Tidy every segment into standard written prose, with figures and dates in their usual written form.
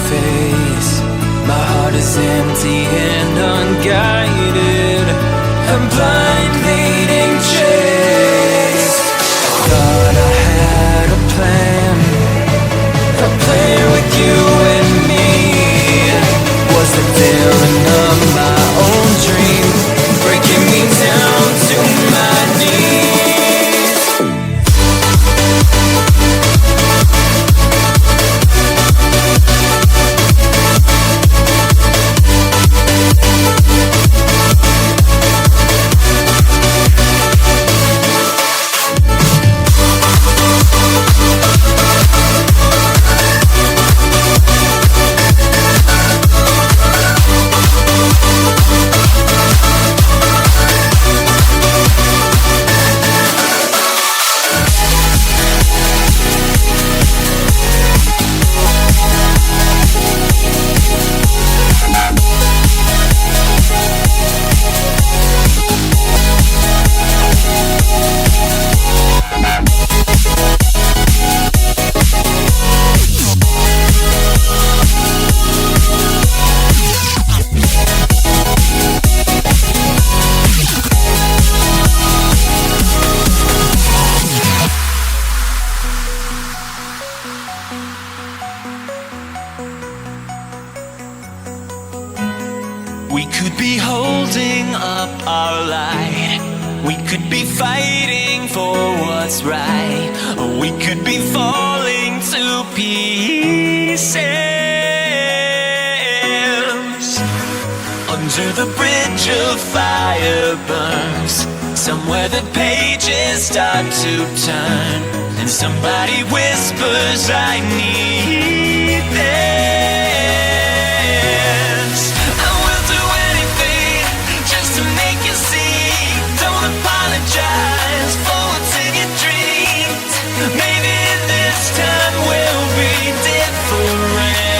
face. My heart is empty and unguided, a blind leading chase. Thought I had a plan with you and me. Was the villain of my own dream, breaking me down to my knees. We could be holding up our light, we could be fighting for what's right, or we could be falling to pieces. Under the bridge of fire burns, somewhere the pages start to turn, and somebody whispers, I need this. I will do anything just to make you see. Don't apologize for what's in your dreams. Maybe this time will be different.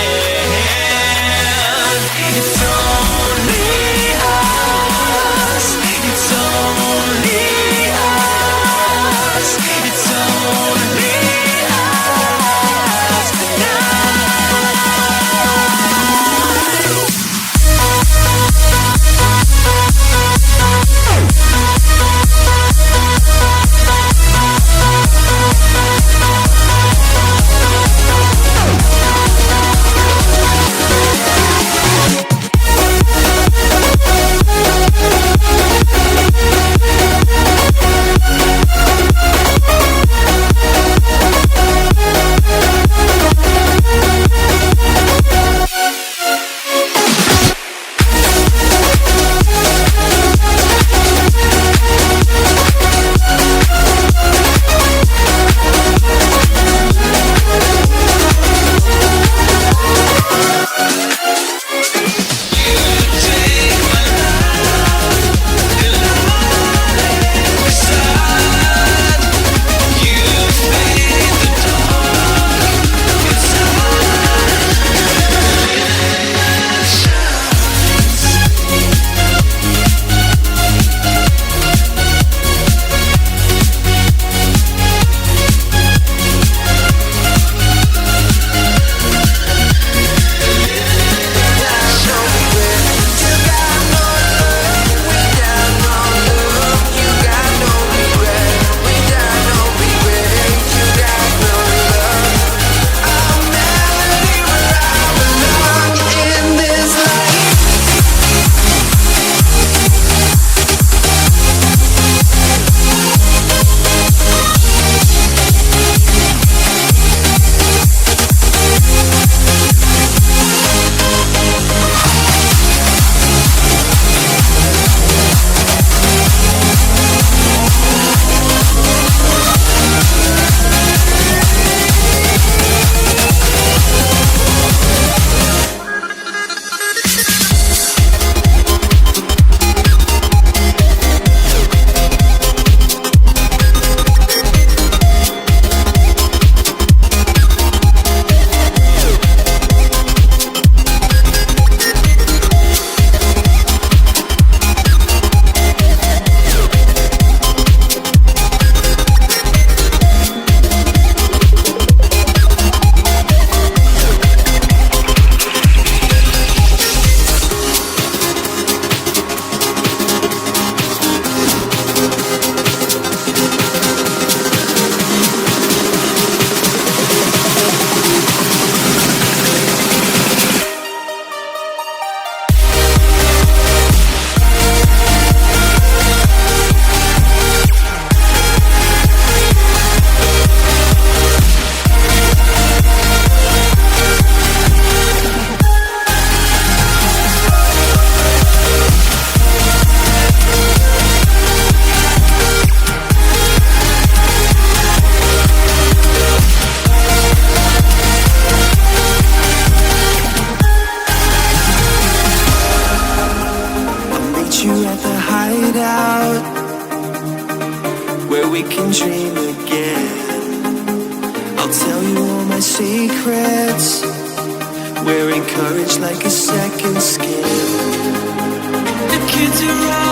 It's only us. It's only us. It's only us tonight. courage like a second skin. The kids are